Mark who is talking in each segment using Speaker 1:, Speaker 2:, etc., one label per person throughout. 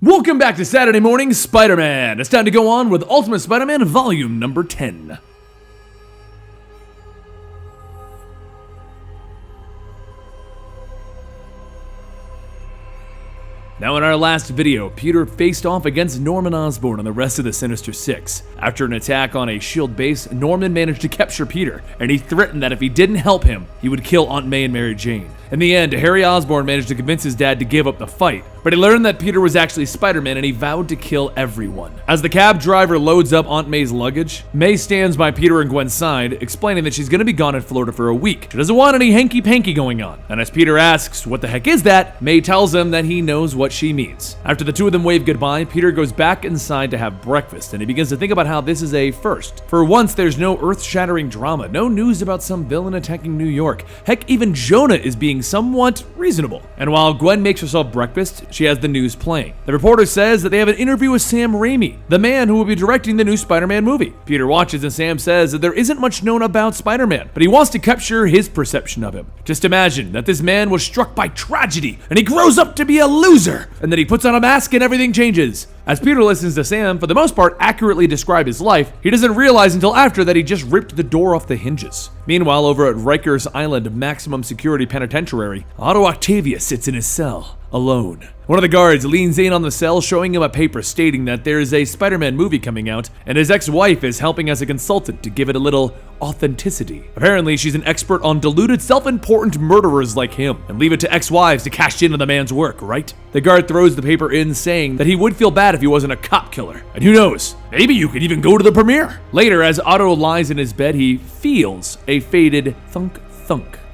Speaker 1: Welcome back to Saturday Morning Spider-Man. It's time to go on with Ultimate Spider-Man Volume number 10. Now in our last video, Peter faced off against Norman Osborn and the rest of the Sinister Six. After an attack on a S.H.I.E.L.D. base, Norman managed to capture Peter, and he threatened that if he didn't help him, he would kill Aunt May and Mary Jane. In the end, Harry Osborn managed to convince his dad to give up the fight, but he learned that Peter was actually Spider-Man and he vowed to kill everyone. As the cab driver loads up Aunt May's luggage, May stands by Peter and Gwen's side, explaining that she's going to be gone in Florida for a week. She doesn't want any hanky-panky going on. And as Peter asks, what the heck is that? May tells him that he knows what she means. After the two of them wave goodbye, Peter goes back inside to have breakfast, and he begins to think about how this is a first. For once, there's no earth-shattering drama, no news about some villain attacking New York. Heck, even Jonah is being somewhat reasonable. And while Gwen makes herself breakfast, she has the news playing. The reporter says that they have an interview with Sam Raimi, the man who will be directing the new Spider-Man movie. Peter watches and Sam says that there isn't much known about Spider-Man, but he wants to capture his perception of him. Just imagine that this man was struck by tragedy and he grows up to be a loser, and then he puts on a mask and everything changes. As Peter listens to Sam, for the most part, accurately describe his life, he doesn't realize until after that he just ripped the door off the hinges. Meanwhile, over at Rikers Island Maximum Security Penitentiary, Otto Octavius sits in his cell, alone. One of the guards leans in on the cell, showing him a paper stating that there is a Spider-Man movie coming out, and his ex-wife is helping as a consultant to give it a little authenticity. Apparently, she's an expert on deluded, self-important murderers like him, and leave it to ex-wives to cash in on the man's work, right? The guard throws the paper in, saying that he would feel bad if he wasn't a cop killer. And who knows, maybe you could even go to the premiere. Later, as Otto lies in his bed, he feels a faded thunk,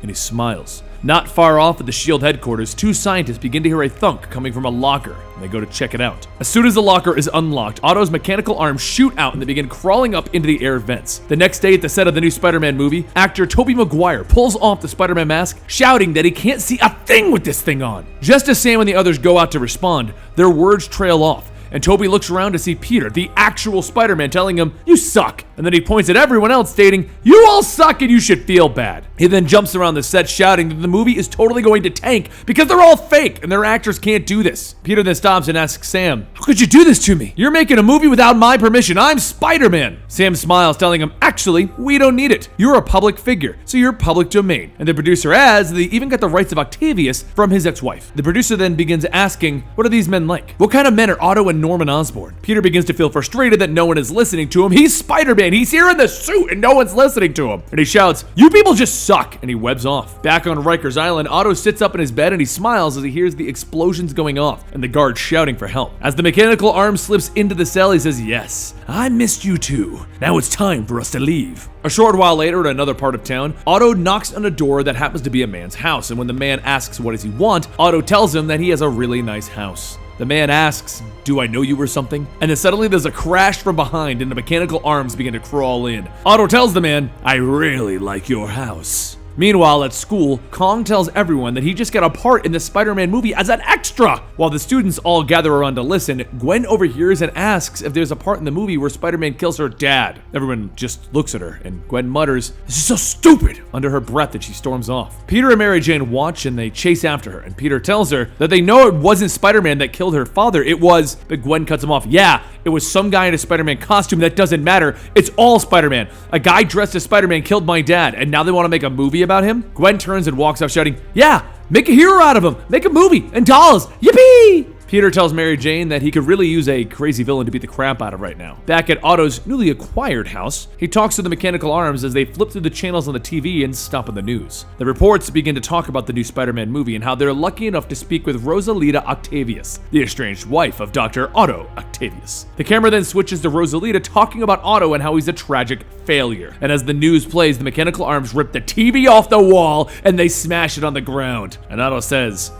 Speaker 1: and he smiles. Not far off at the S.H.I.E.L.D. headquarters, two scientists begin to hear a thunk coming from a locker, and they go to check it out. As soon as the locker is unlocked, Otto's mechanical arms shoot out and they begin crawling up into the air vents. The next day at the set of the new Spider-Man movie, actor Tobey Maguire pulls off the Spider-Man mask, shouting that he can't see a thing with this thing on. Just as Sam and the others go out to respond, their words trail off, and Tobey looks around to see Peter, the actual Spider-Man, telling him, "You suck." And then he points at everyone else, stating, "You all suck and you should feel bad." He then jumps around the set shouting that the movie is totally going to tank because they're all fake and their actors can't do this. Peter then stops and asks Sam, "How could you do this to me? You're making a movie without my permission. I'm Spider-Man." Sam smiles, telling him, "Actually, we don't need it. You're a public figure, so you're public domain." And the producer adds that they even got the rights of Octavius from his ex-wife. The producer then begins asking, what are these men like? What kind of men are Otto and Norman Osborn? Peter begins to feel frustrated that no one is listening to him. He's Spider-Man. He's here in the suit and no one's listening to him. And he shouts, "You people just suck," and he webs off. Back on Rikers Island, Otto sits up in his bed and he smiles as he hears the explosions going off and the guards shouting for help. As the mechanical arm slips into the cell, he says, "Yes, I missed you too. Now it's time for us to leave." A short while later, at another part of town, Otto knocks on a door that happens to be a man's house, and when the man asks what does he want, Otto tells him that he has a really nice house. The man asks, "Do I know you or something?" And then suddenly there's a crash from behind and the mechanical arms begin to crawl in. Otto tells the man, "I really like your house." Meanwhile, at school, Kong tells everyone that he just got a part in the Spider-Man movie as an extra. While the students all gather around to listen, Gwen overhears and asks if there's a part in the movie where Spider-Man kills her dad. Everyone just looks at her, and Gwen mutters, "This is so stupid," under her breath, and she storms off. Peter and Mary Jane watch and they chase after her, and Peter tells her that they know it wasn't Spider-Man that killed her father, it was, but Gwen cuts him off. "Yeah, it was some guy in a Spider-Man costume. That doesn't matter. It's all Spider-Man. A guy dressed as Spider-Man killed my dad, and now they want to make a movie about him?" Gwen turns and walks off shouting, "Yeah, make a hero out of him. Make a movie and dolls. Yippee!" Peter tells Mary Jane that he could really use a crazy villain to beat the crap out of right now. Back at Otto's newly acquired house, he talks to the mechanical arms as they flip through the channels on the TV and stop on the news. The reports begin to talk about the new Spider-Man movie and how they're lucky enough to speak with Rosalita Octavius, the estranged wife of Dr. Otto Octavius. The camera then switches to Rosalita talking about Otto and how he's a tragic failure. And as the news plays, the mechanical arms rip the TV off the wall and they smash it on the ground. And Otto says,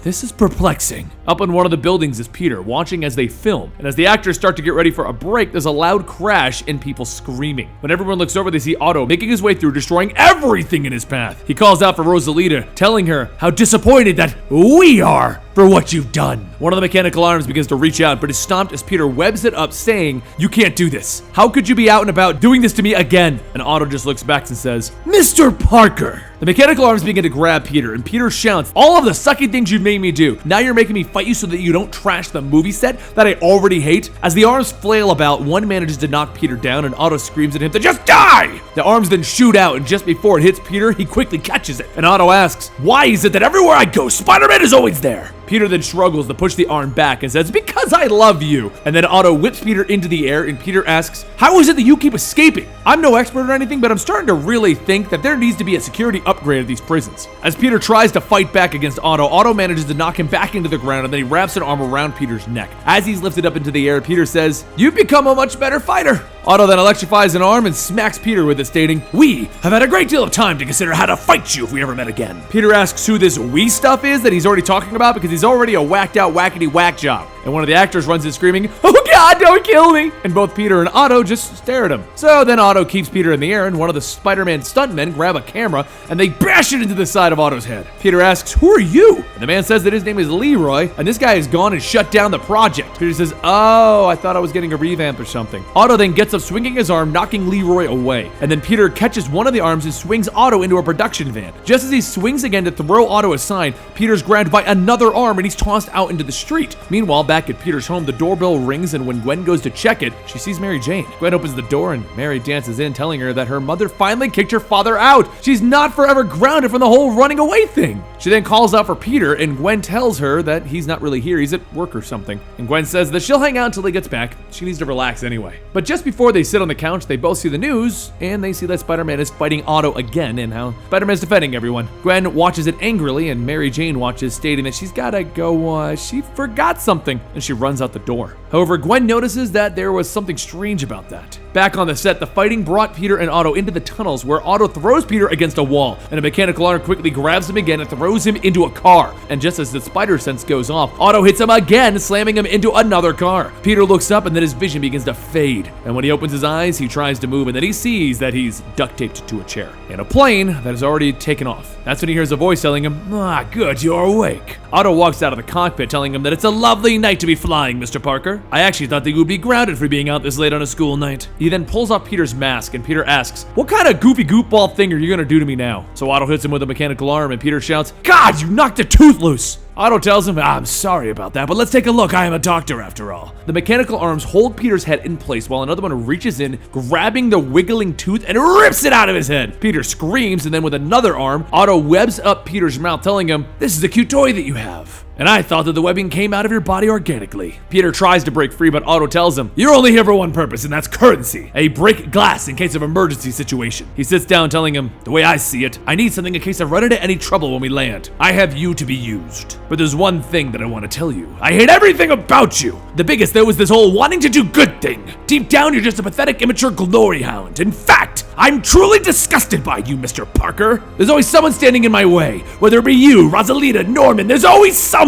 Speaker 1: "This is perplexing." Up in one of the buildings is Peter, watching as they film. And as the actors start to get ready for a break, there's a loud crash and people screaming. When everyone looks over, they see Otto making his way through, destroying everything in his path. He calls out for Rosalita, telling her how disappointed that we are. for what you've done. One of the mechanical arms begins to reach out, but is stomped as Peter webs it up, saying, "You can't do this. How could you be out and about doing this to me again?" And Otto just looks back and says, "Mr. Parker." The mechanical arms begin to grab Peter, and Peter shouts, "All of the sucky things you've made me do. Now you're making me fight you so that you don't trash the movie set that I already hate." As the arms flail about, one manages to knock Peter down, and Otto screams at him to just die! The arms then shoot out, and just before it hits Peter, he quickly catches it. And Otto asks, "Why is it that everywhere I go, Spider-Man is always there?" Peter then struggles to push the arm back and says, "Because I love you." And then Otto whips Peter into the air, and Peter asks, "How is it that you keep escaping? I'm no expert or anything, but I'm starting to really think that there needs to be a security upgrade of these prisons." As Peter tries to fight back against Otto, Otto manages to knock him back into the ground, and then he wraps an arm around Peter's neck. As he's lifted up into the air, Peter says, "You've become a much better fighter." Otto then electrifies an arm and smacks Peter with it, stating, "We have had a great deal of time to consider how to fight you if we ever met again." Peter asks who this "we" stuff is that he's already talking about, because he's already a whacked out wackety whack job. And one of the actors runs in screaming, "Oh God, don't kill me!" And both Peter and Otto just stare at him. So then Otto keeps Peter in the air, and one of the Spider-Man stuntmen grab a camera and they bash it into the side of Otto's head. Peter asks, "Who are you?" And the man says that his name is Leroy, and this guy is gone and shut down the project. Peter says, "Oh, I thought I was getting a revamp or something." Otto then gets up swinging his arm, knocking Leroy away. And then Peter catches one of the arms and swings Otto into a production van. Just as he swings again to throw Otto aside, Peter's grabbed by another arm and he's tossed out into the street. Meanwhile, back at Peter's home, the doorbell rings, and when Gwen goes to check it, she sees Mary Jane. Gwen opens the door and Mary dances in, telling her that her mother finally kicked her father out. She's not forever grounded from the whole running away thing. She then calls out for Peter, and Gwen tells her that he's not really here, he's at work or something. And Gwen says that she'll hang out until he gets back. She needs to relax anyway. But just before they sit on the couch, they both see the news, and they see that Spider-Man is fighting Otto again, and how Spider-Man's defending everyone. Gwen watches it angrily, and Mary Jane watches, stating that she's gotta go, she forgot something, and she runs out the door. However, Gwen notices that there was something strange about that. Back on the set, the fighting brought Peter and Otto into the tunnels, where Otto throws Peter against a wall, and a mechanical arm quickly grabs him again and throws him into a car. And just as the spider sense goes off, Otto hits him again, slamming him into another car. Peter looks up, and then his vision begins to fade. And when he opens his eyes, he tries to move, and then he sees that he's duct taped to a chair in a plane that has already taken off. That's when he hears a voice telling him, "Ah, good, you're awake." Otto walks out of the cockpit, telling him that it's a lovely night to be flying, Mr. Parker. "I actually thought that you would be grounded for being out this late on a school night." He then pulls off Peter's mask, and Peter asks, "What kind of goofy goofball thing are you gonna do to me now?" So Otto hits him with a mechanical arm, and Peter shouts, "God, you knocked a tooth loose!" Otto tells him, "I'm sorry about that, but let's take a look. I am a doctor after all." The mechanical arms hold Peter's head in place while another one reaches in, grabbing the wiggling tooth and rips it out of his head. Peter screams, and then with another arm, Otto webs up Peter's mouth, telling him, "This is a cute toy that you have. And I thought that the webbing came out of your body organically." Peter tries to break free, but Otto tells him, "You're only here for one purpose, and that's currency. A break glass in case of emergency situation." He sits down, telling him, "The way I see it, I need something in case I run into any trouble when we land. I have you to be used. But there's one thing that I want to tell you. I hate everything about you. The biggest, though, is this whole wanting to do good thing. Deep down, you're just a pathetic, immature glory hound. In fact, I'm truly disgusted by you, Mr. Parker. There's always someone standing in my way. Whether it be you, Rosalita, Norman, there's always someone.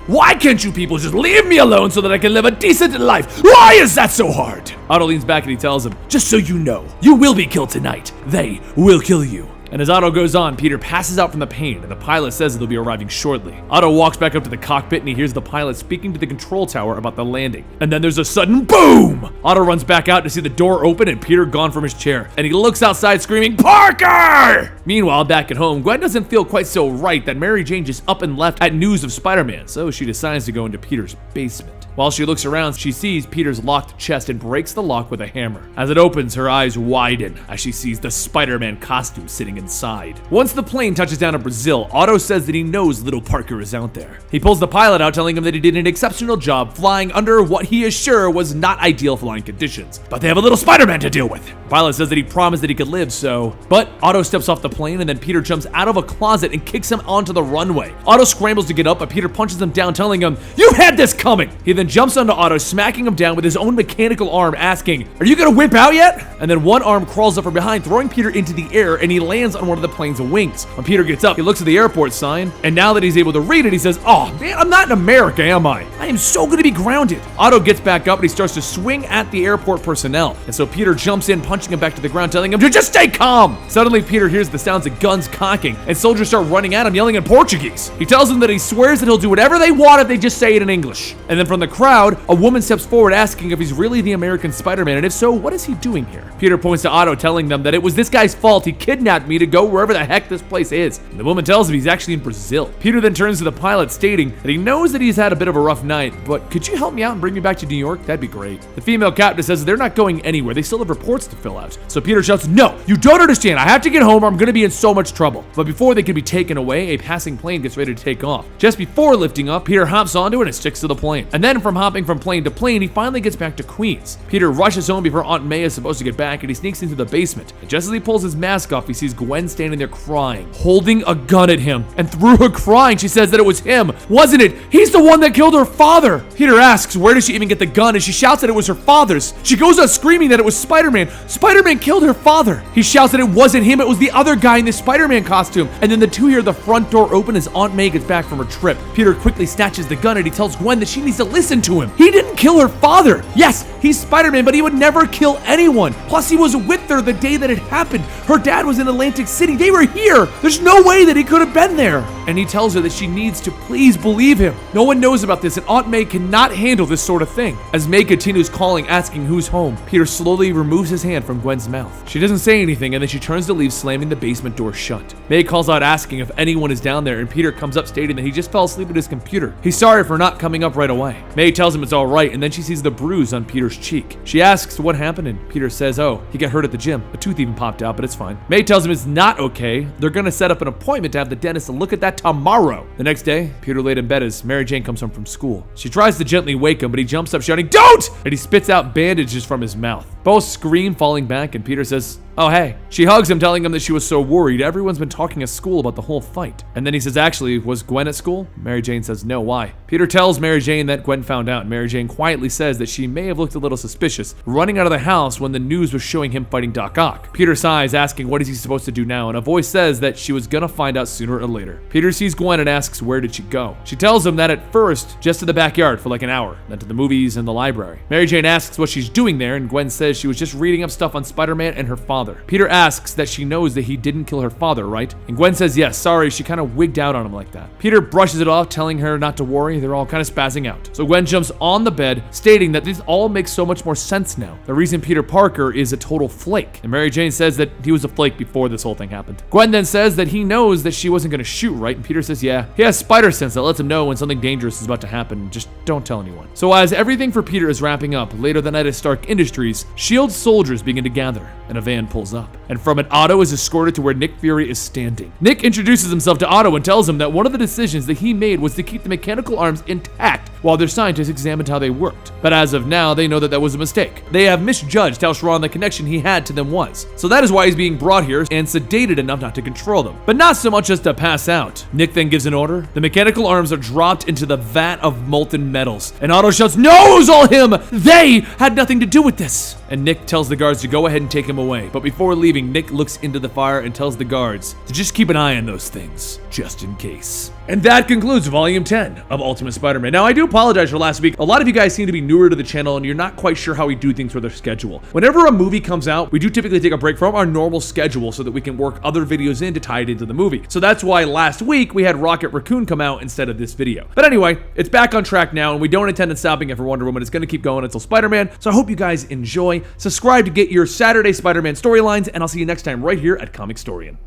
Speaker 1: Why can't you people just leave me alone so that I can live a decent life? Why is that so hard?" Otto leans back and he tells him, "Just so you know, you will be killed tonight. They will kill you." And as Otto goes on, Peter passes out from the pain, and the pilot says that they'll be arriving shortly. Otto walks back up to the cockpit, and he hears the pilot speaking to the control tower about the landing. And then there's a sudden boom! Otto runs back out to see the door open and Peter gone from his chair. And he looks outside screaming, "Parker!" Meanwhile, back at home, Gwen doesn't feel quite so right that Mary Jane just up and left at news of Spider-Man, so she decides to go into Peter's basement. While she looks around, she sees Peter's locked chest and breaks the lock with a hammer. As it opens, her eyes widen as she sees the Spider-Man costume sitting inside. Once the plane touches down in Brazil, Otto says that he knows little Parker is out there. He pulls the pilot out, telling him that he did an exceptional job flying under what he is sure was not ideal flying conditions. But they have a little Spider-Man to deal with. The pilot says that he promised that he could live, so... But Otto steps off the plane, and then Peter jumps out of a closet and kicks him onto the runway. Otto scrambles to get up, but Peter punches him down, telling him, "You had this coming!" He then then jumps onto Otto, smacking him down with his own mechanical arm, asking, "Are you gonna wimp out yet?" And then one arm crawls up from behind, throwing Peter into the air, and he lands on one of the plane's wings. When Peter gets up, he looks at the airport sign, and now that he's able to read it, he says, "Oh man, I'm not in America, am I? I am so gonna be grounded." Otto gets back up and he starts to swing at the airport personnel, and so Peter jumps in, punching him back to the ground, telling him to just stay calm. Suddenly, Peter hears the sounds of guns cocking, and soldiers start running at him, yelling in Portuguese. He tells them that he swears that he'll do whatever they want if they just say it in English. And then from the crowd, a woman steps forward asking if he's really the American Spider-Man, and if so, what is he doing here? Peter points to Otto, telling them that it was this guy's fault. He kidnapped me to go wherever the heck this place is. And the woman tells him he's actually in Brazil. Peter then turns to the pilot, stating that he knows that he's had a bit of a rough night, but could you help me out and bring me back to New York? That'd be great. The female captain says they're not going anywhere. They still have reports to fill out. So Peter shouts, "No, you don't understand. I have to get home or I'm gonna be in so much trouble." But before they can be taken away, a passing plane gets ready to take off. Just before lifting up, Peter hops onto it and sticks to the plane. And then from hopping from plane to plane, he finally gets back to Queens. Peter rushes home before Aunt May is supposed to get back, and he sneaks into the basement. And just as he pulls his mask off, he sees Gwen standing there crying, holding a gun at him. And through her crying, she says that it was him. Wasn't it? He's the one that killed her father. Peter asks, where did she even get the gun? And she shouts that it was her father's. She goes out screaming that it was Spider-Man. Spider-Man killed her father. He shouts that it wasn't him, it was the other guy in the Spider-Man costume. And then the two hear the front door open as Aunt May gets back from her trip. Peter quickly snatches the gun and he tells Gwen that she needs to listen to him. He didn't kill her father. Yes, he's Spider-Man, but he would never kill anyone. Plus, he was with her the day that it happened. Her dad was in Atlantic City. They were here. There's no way that he could have been there. And he tells her that she needs to please believe him. No one knows about this, and Aunt May cannot handle this sort of thing. As May continues calling, asking who's home, Peter slowly removes his hand from Gwen's mouth. She doesn't say anything, and then she turns to leave, slamming the basement door shut. May calls out asking if anyone is down there, and Peter comes up stating that he just fell asleep at his computer. He's sorry for not coming up right away. May tells him it's all right, and then she sees the bruise on Peter's cheek. She asks what happened, and Peter says, oh, he got hurt at the gym. A tooth even popped out, but it's fine. May tells him it's not okay. They're gonna set up an appointment to have the dentist look at that tomorrow. The next day, Peter laid in bed as Mary Jane comes home from school. She tries to gently wake him, but he jumps up shouting, "Don't!" And he spits out bandages from his mouth. Both scream, falling back, and Peter says, "Oh, hey." She hugs him, telling him that she was so worried. Everyone's been talking at school about the whole fight. And then he says, actually, was Gwen at school? Mary Jane says, no, why? Peter tells Mary Jane that Gwen found out, and Mary Jane quietly says that she may have looked a little suspicious, running out of the house when the news was showing him fighting Doc Ock. Peter sighs, asking what is he supposed to do now, and a voice says that she was gonna find out sooner or later. Peter sees Gwen and asks where did she go. She tells him that at first, just to the backyard for like an hour, then to the movies and the library. Mary Jane asks what she's doing there, and Gwen says she was just reading up stuff on Spider-Man and her father. Peter asks that she knows that he didn't kill her father, right? And Gwen says yes, sorry, she kind of wigged out on him like that. Peter brushes it off, telling her not to worry, they're all kind of spazzing out. So Gwen jumps on the bed, stating that this all makes so much more sense now. The reason Peter Parker is a total flake. And Mary Jane says that he was a flake before this whole thing happened. Gwen then says that he knows that she wasn't gonna shoot, right? And Peter says yeah, he has spider sense that lets him know when something dangerous is about to happen, just don't tell anyone. So as everything for Peter is wrapping up, later that night at Stark Industries, S.H.I.E.L.D. soldiers begin to gather, and a van pulls up. And from it, Otto is escorted to where Nick Fury is standing. Nick introduces himself to Otto and tells him that one of the decisions that he made was to keep the mechanical arms intact while their scientists examined how they worked. But as of now, they know that that was a mistake. They have misjudged how strong the connection he had to them was. So that is why he's being brought here and sedated enough not to control them. But not so much as to pass out. Nick then gives an order. The mechanical arms are dropped into the vat of molten metals. And Otto shouts, no, it was all him! They had nothing to do with this! And Nick tells the guards to go ahead and take him away. But before leaving, Nick looks into the fire and tells the guards to just keep an eye on those things, just in case. And that concludes Volume 10 of Ultimate Spider-Man. Now, I do apologize for last week. A lot of you guys seem to be newer to the channel and you're not quite sure how we do things with our schedule. Whenever a movie comes out, we do typically take a break from our normal schedule so that we can work other videos in to tie it into the movie. So that's why last week we had Rocket Raccoon come out instead of this video. But anyway, it's back on track now and we don't intend on stopping it for Wonder Woman. It's going to keep going until Spider-Man. So I hope you guys enjoy. Subscribe to get your Saturday Spider-Man storylines and I'll see you next time right here at Comicstorian.